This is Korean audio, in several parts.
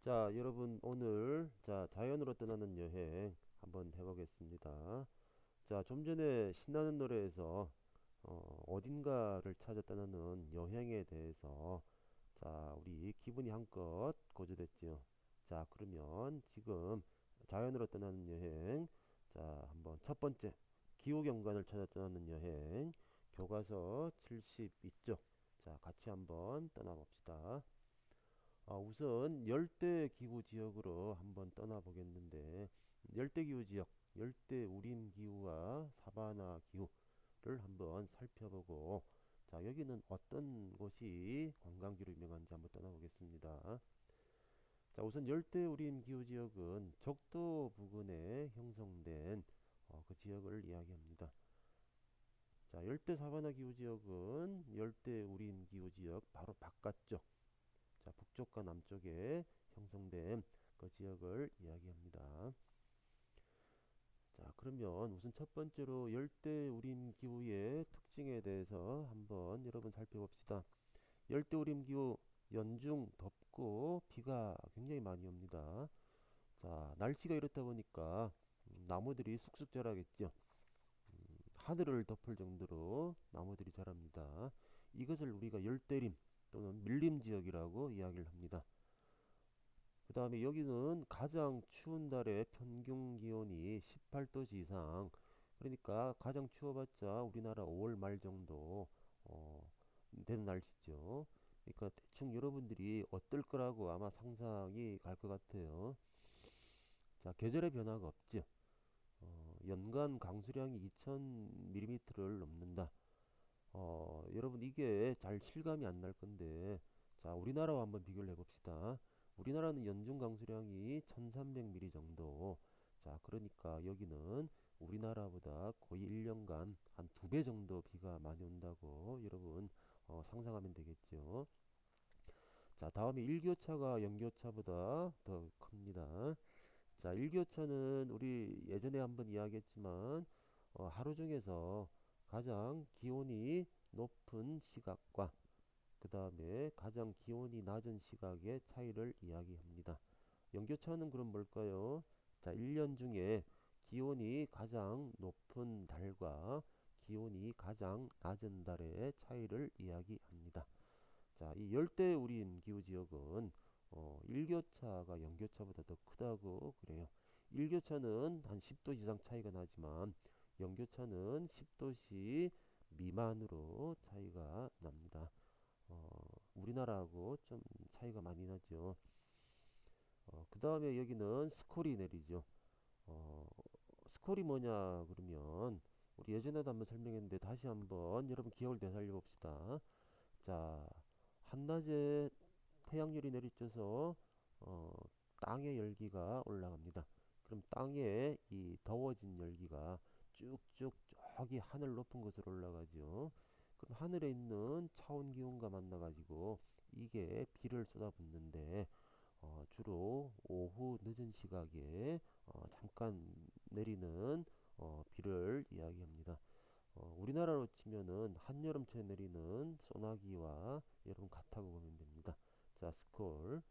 자, 여러분 오늘 자연으로 떠나는 여행 한번 해보겠습니다. 자, 좀 전에 신나는 노래에서 어딘가를 찾아 떠나는 여행에 대해서 우리 기분이 한껏 고조됐죠. 자, 그러면 지금 자연으로 떠나는 여행, 한번 첫 번째 기후경관을 찾아 떠나는 여행 교과서 72쪽, 같이 한번 떠나봅시다. 우선 열대기후 지역으로 한번 떠나보겠는데, 열대기후 지역, 열대우림기후와 사바나 기후를 한번 살펴보고, 여기는 어떤 곳이 관광지로 유명한지 한번 떠나보겠습니다. 자, 우선 열대우림기후 지역은 적도 부근에 형성된 그 지역을 이야기합니다. 자, 열대사바나 기후 지역은 열대우림기후 지역 바로 바깥쪽, 북쪽과 남쪽에 형성된 그 지역을 이야기합니다. 자, 그러면 우선 첫 번째로 열대우림 기후의 특징에 대해서 한번 여러분 살펴봅시다. 열대우림 기후 연중 덥고 비가 굉장히 많이 옵니다. 자, 날씨가 이렇다 보니까 나무들이 쑥쑥 자라겠죠. 하늘을 덮을 정도로 나무들이 자랍니다. 이것을 우리가 열대림 또는 밀림 지역이라고 이야기를 합니다. 그 다음에 여기는 가장 추운 달에 평균 기온이 18도씨 이상, 그러니까 가장 추워봤자 우리나라 5월 말 정도 되는 날씨죠. 그러니까 대충 여러분들이 어떨 거라고 아마 상상이 갈 것 같아요. 자, 계절의 변화가 없죠. 연간 강수량이 2000mm를 넘는다. 여러분 이게 잘 실감이 안 날 건데, 자, 우리나라와 한번 비교를 해봅시다. 우리나라는 연중 강수량이 1300mm 정도. 자, 그러니까 여기는 우리나라보다 거의 1년간 한 2배 정도 비가 많이 온다고 여러분 상상하면 되겠죠. 자, 다음에 일교차가 연교차보다 더 큽니다. 자, 일교차는 우리 예전에 한번 이야기했지만 하루 중에서 가장 기온이 높은 시각과 그 다음에 가장 기온이 낮은 시각의 차이를 이야기합니다. 연교차는 그럼 뭘까요? 자, 1년 중에 기온이 가장 높은 달과 기온이 가장 낮은 달의 차이를 이야기합니다. 자, 이 열대우림 기후지역은 일교차가 연교차보다 더 크다고 그래요. 일교차는 한 10도 이상 차이가 나지만 연교차는 10도씨 미만으로 차이가 납니다. 우리나라하고 좀 차이가 많이 나죠. 그 다음에 여기는 스콜이 내리죠. 어, 스콜이 뭐냐 그러면 우리 예전에도 한번 설명했는데 다시 한번 여러분 기억을 되살려 봅시다. 자, 한낮에 태양열이 내리쬐서 어, 땅의 열기가 올라갑니다. 그럼 땅에 이 더워진 열기가 쭉쭉 저기 하늘 높은 곳으로 올라가죠. 그럼 하늘에 있는 차원 기온과 만나가지고 이게 비를 쏟아붓는데 주로 오후 늦은 시각에 잠깐 내리는 비를 이야기합니다. 우리나라로 치면은 한여름철에 내리는 소나기와 여러분 같다고 보면 됩니다. 자, 스콜.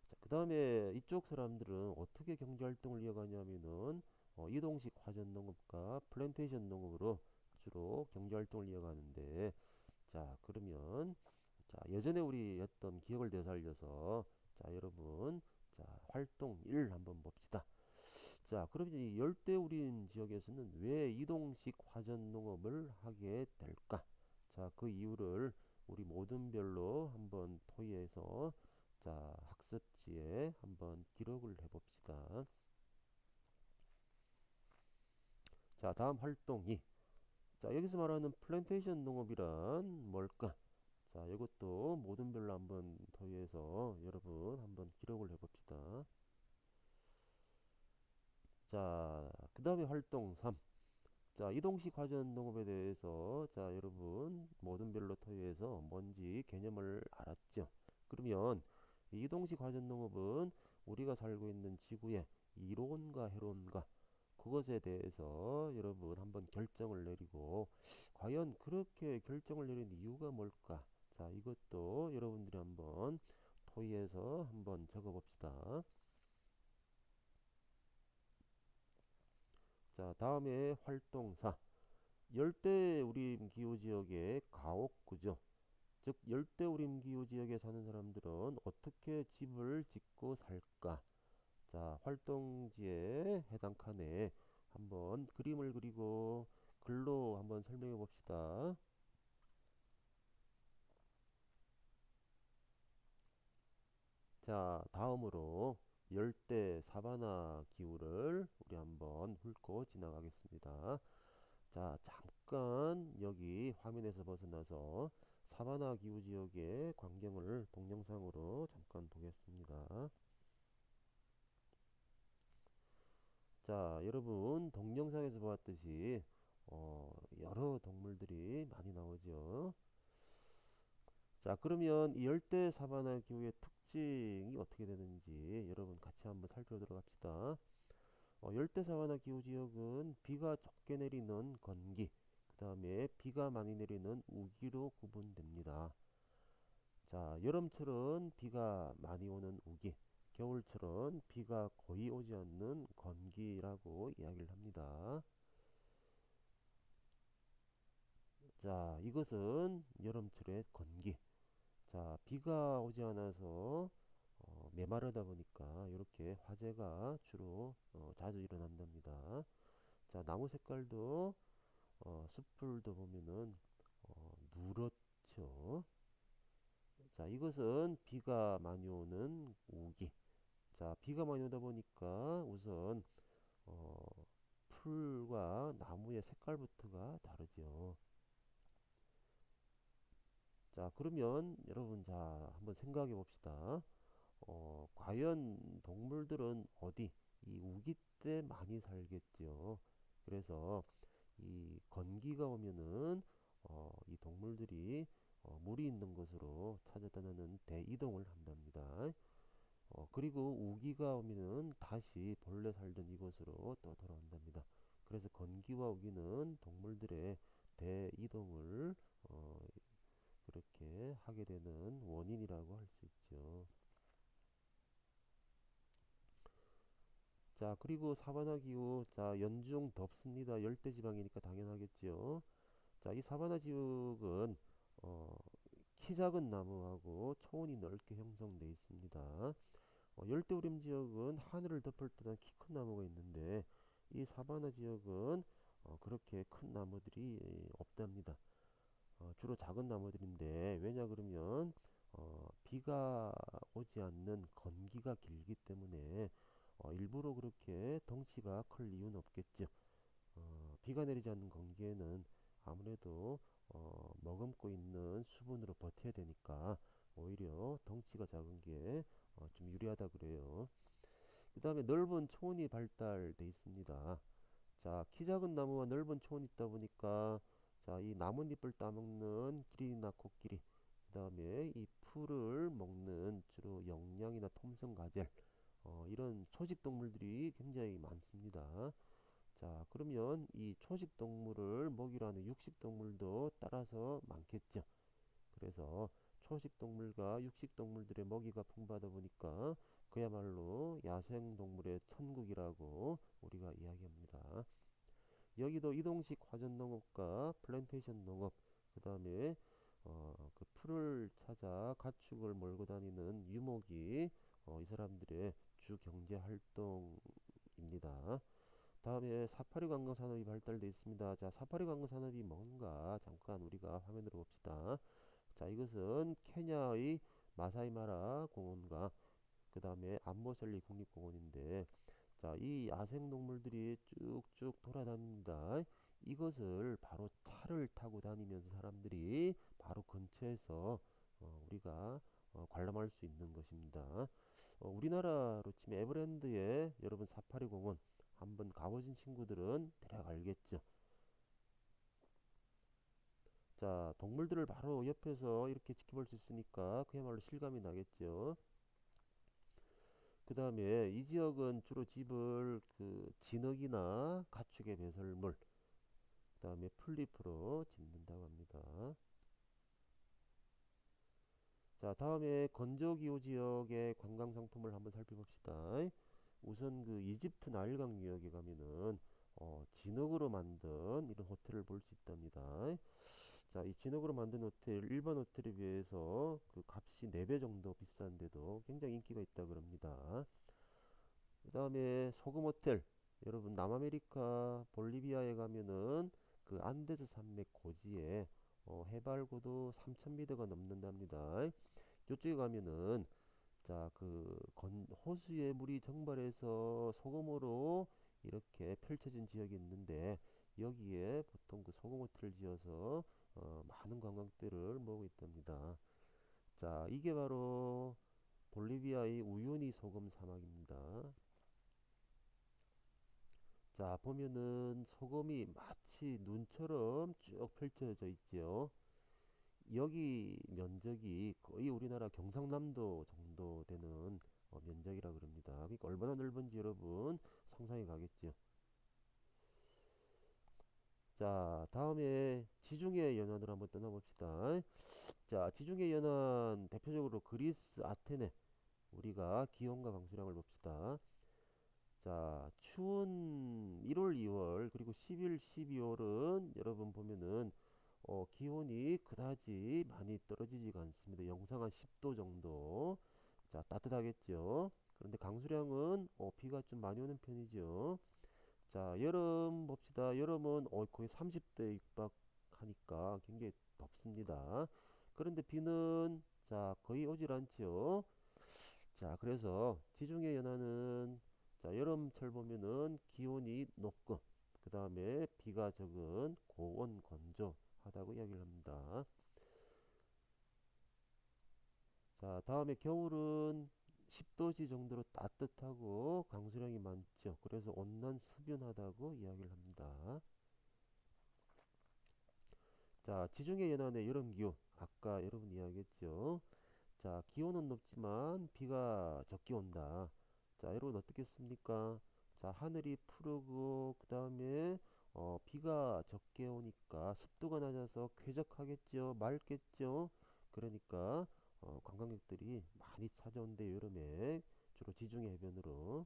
자, 그 다음에 이쪽 사람들은 어떻게 경제활동을 이어가냐면은 이동식 화전 농업과 플랜테이션 농업으로 주로 경제활동을 이어가는데, 자, 그러면 예전에 우리 했던 기억을 되살려서 여러분 활동 1 한번 봅시다. 자, 그러면 이 열대우림 지역에서는 왜 이동식 화전 농업을 하게 될까? 자, 그 이유를 우리 모든별로 한번 토의해서 학습지에 한번 기록을 해봅시다. 자, 다음 활동 2. 자, 여기서 말하는 플랜테이션 농업이란 뭘까? 자, 이것도 모든별로 한번 토의해서 여러분 한번 기록을 해봅시다. 자, 그 다음에 활동 3. 자, 이동식 화전 농업에 대해서 여러분 모든 별로 토의해서 뭔지 개념을 알았죠. 그러면 이 이동식 화전 농업은 우리가 살고 있는 지구의 이로운가 해로운가 그것에 대해서 여러분 한번 결정을 내리고 과연 그렇게 결정을 내린 이유가 뭘까? 자, 이것도 여러분들이 한번 토의해서 한번 적어 봅시다. 자, 다음에 활동사. 열대우림 기후지역의 가옥구죠. 즉 열대우림기후 지역에 사는 사람들은 어떻게 집을 짓고 살까? 자, 활동지에 해당 칸에 한번 그림을 그리고 글로 한번 설명해 봅시다. 자, 다음으로 열대 사바나 기후를 우리 한번 훑고 지나가겠습니다. 자, 잠깐 여기 화면에서 벗어나서 사바나 기후 지역의 광경을 동영상으로 잠깐 보겠습니다. 자, 여러분 동영상에서 보았듯이 여러 동물들이 많이 나오죠. 자, 그러면 이 열대 사바나 기후의 특징이 어떻게 되는지 여러분 같이 한번 살펴보도록 합시다. 열대 사바나 기후 지역은 비가 적게 내리는 건기, 그 다음에 비가 많이 내리는 우기로 구분됩니다. 자, 여름철은 비가 많이 오는 우기, 겨울철은 비가 거의 오지 않는 건기라고 이야기를 합니다. 자, 이것은 여름철의 건기. 자, 비가 오지 않아서 메마르다 보니까 이렇게 화재가 주로 자주 일어난답니다. 자, 나무 색깔도 숲을도 보면은 누렇죠. 자, 이것은 비가 많이 오는 우기. 자, 비가 많이 오다 보니까 우선 어, 풀과 나무의 색깔부터가 다르죠. 자, 그러면 여러분 자 한번 생각해 봅시다. 과연 동물들은 어디 이 우기 때 많이 살겠죠. 그래서 이 건기가 오면은 이 동물들이 물이 있는 곳으로 찾아다니는 대이동을 한답니다. 그리고 우기가 오면은 다시 본래 살던 이곳으로 또 돌아온답니다. 그래서 건기와 우기는 동물들의 대이동을 그렇게 하게 되는 원인이라고 할 수 있죠. 자, 그리고 사바나 기후, 자, 연중 덥습니다. 열대지방이니까 당연하겠죠. 자, 이 사바나 지역은 어, 키 작은 나무하고 초원이 넓게 형성되어 있습니다. 열대우림 지역은 하늘을 덮을 듯한 키 큰 나무가 있는데 이 사바나 지역은 그렇게 큰 나무들이 없답니다. 주로 작은 나무들인데 왜냐 그러면 비가 오지 않는 건기가 길기 때문에 일부러 그렇게 덩치가 클 이유는 없겠죠. 비가 내리지 않는 건기에는 아무래도 머금고 있는 수분으로 버텨야 되니까 오히려 덩치가 작은 게 좀 유리하다 그래요. 그 다음에 넓은 초원이 발달돼 있습니다. 자, 키 작은 나무와 넓은 초원이 있다 보니까 자, 이 나뭇잎을 따먹는 기린이나 코끼리, 그 다음에 이 풀을 먹는 주로 영양이나 톰성가젤, 이런 초식 동물들이 굉장히 많습니다. 자, 그러면 이 초식 동물을 먹이로 하는 육식 동물도 따라서 많겠죠. 그래서 초식 동물과 육식 동물들의 먹이가 풍부하다 보니까 그야말로 야생 동물의 천국이라고 우리가 이야기합니다. 여기도 이동식 화전 농업과 플랜테이션 농업, 그 다음에 그 풀을 찾아 가축을 몰고 다니는 유목이 이 사람들의 주 경제 활동입니다. 다음에 사파리 관광 산업이 발달되어 있습니다. 자, 사파리 관광 산업이 뭔가 잠깐 우리가 화면으로 봅시다. 자, 이것은 케냐의 마사이마라 공원과 그 다음에 암모셀리 국립공원인데 자, 이 야생동물들이 쭉쭉 돌아다닙니다. 이것을 바로 차를 타고 다니면서 사람들이 바로 근처에서 우리가 관람할 수 있는 것입니다. 우리나라로 치면 에버랜드에 여러분 사파리 공원 한번 가보신 친구들은 대략 알겠죠. 자, 동물들을 바로 옆에서 이렇게 지켜볼 수 있으니까 그야말로 실감이 나겠죠. 그 다음에 이 지역은 주로 집을 그 진흙이나 가축의 배설물, 그 다음에 풀잎으로 짓는다고 합니다. 자, 다음에 건조기후 지역의 관광 상품을 한번 살펴봅시다. 우선 그 이집트 나일강 유역에 가면은 진흙으로 만든 이런 호텔을 볼 수 있답니다. 자, 이 진흙으로 만든 호텔 일반 호텔에 비해서 그 값이 4배 정도 비싼데도 굉장히 인기가 있다 그럽니다. 그 다음에 소금 호텔, 여러분 남아메리카 볼리비아에 가면은 그 안데스 산맥 고지에 해발 고도 3000m가 넘는답니다. 이쪽에 가면은 자, 그 호수에 물이 증발해서 소금으로 이렇게 펼쳐진 지역이 있는데 여기에 보통 그 소금 호텔을 지어서 많은 관광객들을 모으고 있답니다. 자, 이게 바로 볼리비아의 우유니 소금 사막입니다. 자, 보면은 소금이 마치 눈처럼 쭉 펼쳐져 있지요. 여기 면적이 거의 우리나라 경상남도 정도 되는 면적이라 그럽니다. 그러니까 얼마나 넓은지 여러분 상상이 가겠죠. 자, 다음에 지중해 연안으로 한번 떠나봅시다. 자, 지중해 연안 대표적으로 그리스 아테네, 우리가 기온과 강수량을 봅시다. 자, 추운 1월, 2월, 그리고 10일, 12월은 여러분 보면은 기온이 그다지 많이 떨어지지가 않습니다. 영상 한 10도 정도. 자, 따뜻하겠죠. 그런데 강수량은 비가 좀 많이 오는 편이죠. 자, 여름 봅시다. 여름은 거의 30대 육박하니까 굉장히 덥습니다. 그런데 비는 자, 거의 오질 않죠. 자, 그래서 지중해 연안은 자, 여름철 보면은 기온이 높고 그 다음에 비가 적은 고온 건조하다고 이야기를 합니다. 자, 다음에 겨울은 10도씨 정도로 따뜻하고 강수량이 많죠. 그래서 온난 스변하다고 이야기를 합니다. 자, 지중해 연안의 여름 기후 아까 여러분 이야기했죠. 자, 기온은 높지만 비가 적게 온다. 자, 여러분 어떻겠습니까? 자, 하늘이 푸르고 그 다음에 비가 적게 오니까 습도가 낮아서 쾌적하겠죠. 맑겠죠. 그러니까 관광객들이 많이 찾아온대 여름에 주로 지중해 해변으로.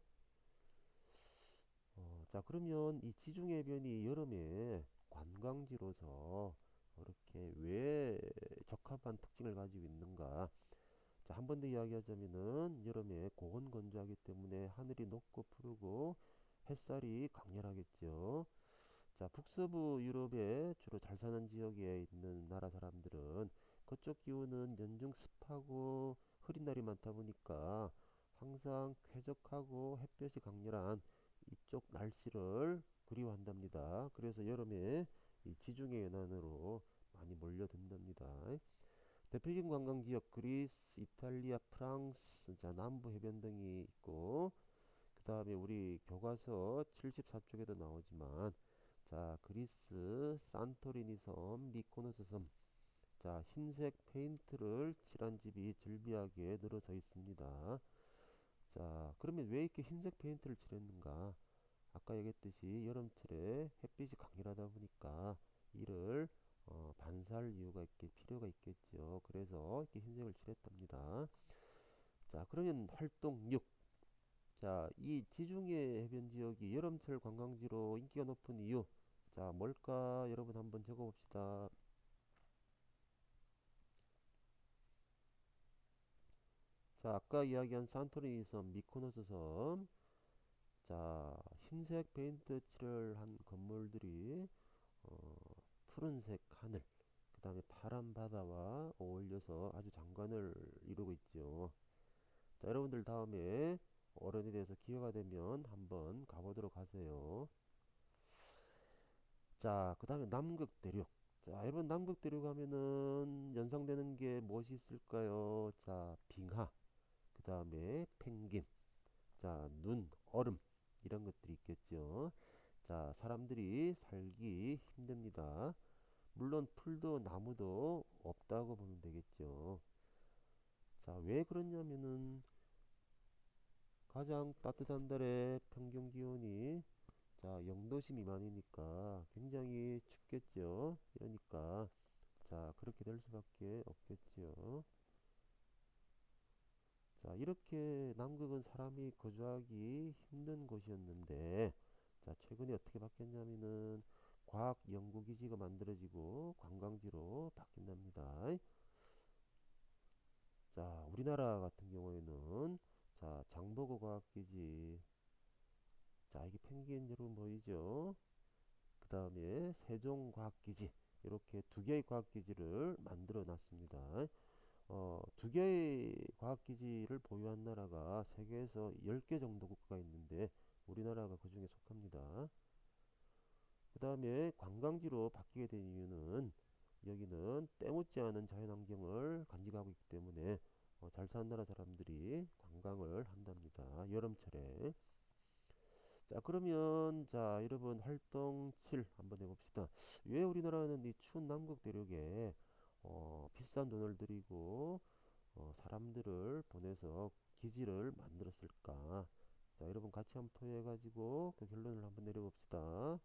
자, 그러면 이 지중해 해변이 여름에 관광지로서 이렇게 왜 적합한 특징을 가지고 있는가? 자, 한 번 더 이야기하자면은 여름에 고온 건조하기 때문에 하늘이 높고 푸르고 햇살이 강렬하겠죠. 자, 북서부 유럽에 주로 잘 사는 지역에 있는 나라 사람들은 그쪽 기후는 연중 습하고 흐린 날이 많다 보니까 항상 쾌적하고 햇볕이 강렬한 이쪽 날씨를 그리워한답니다. 그래서 여름에 이 지중해 연안으로 많이 몰려든답니다. 대표적인 관광 지역 그리스, 이탈리아, 프랑스, 자, 남부 해변 등이 있고 그 다음에 우리 교과서 74쪽에도 나오지만 자, 그리스 산토리니 섬, 미코노스 섬, 자, 흰색 페인트를 칠한 집이 즐비하게 늘어져 있습니다. 자, 그러면 왜 이렇게 흰색 페인트를 칠했는가? 아까 얘기했듯이 여름철에 햇빛이 강렬하다 보니까 이를 반사할 이유가 필요가 있겠죠. 그래서 이렇게 흰색을 칠했답니다. 자, 그러면 활동 6. 자, 이 지중해 해변 지역이 여름철 관광지로 인기가 높은 이유. 자, 뭘까? 여러분 한번 적어봅시다. 자, 아까 이야기한 산토리니 섬, 미코노스 섬. 자, 흰색 페인트 칠을 한 건물들이 어, 푸른색 하늘, 그 다음에 파란 바다와 어울려서 아주 장관을 이루고 있죠. 자, 여러분들 다음에 어른이 돼서 기회가 되면 한번 가보도록 하세요. 자, 그 다음에 남극대륙. 자, 여러분 남극대륙 하면은 연상되는 게 무엇이 있을까요? 자, 빙하, 그 다음에 펭귄, 자, 눈, 얼음 이런 것들이 있겠죠. 자, 사람들이 살기 힘듭니다. 물론 풀도 나무도 없다고 보면 되겠죠. 자, 왜 그러냐면은 가장 따뜻한 달에 평균 기온이 자, 0도씨 미만이니까 굉장히 춥겠죠. 그러니까 자, 그렇게 될 수밖에 없겠죠. 자, 이렇게 남극은 사람이 거주하기 힘든 곳이었는데, 자, 최근에 어떻게 바뀌었냐면은 과학 연구기지가 만들어지고 관광지로 바뀐답니다. 자, 우리나라 같은 경우에는 자, 장보고 과학기지. 자, 이게 펭귄 여러분 보이죠? 그 다음에 세종과학기지. 이렇게 두 개의 과학기지를 만들어 놨습니다. 두 개의 과학기지를 보유한 나라가 세계에서 10개 정도 국가가 있는데 우리나라가 그 중에 속합니다. 그 다음에 관광지로 바뀌게 된 이유는 여기는 때묻지 않은 자연환경을 간직하고 있기 때문에 잘 사는 나라 사람들이 관광을 한답니다. 여름철에. 자, 그러면 자, 여러분 활동 7 한번 해봅시다. 왜 우리나라는 이 추운 남극 대륙에 비싼 돈을 들이고 사람들을 보내서 기지를 만들었을까? 자, 여러분 같이 한번 토의해가지고 그 결론을 한번 내려봅시다.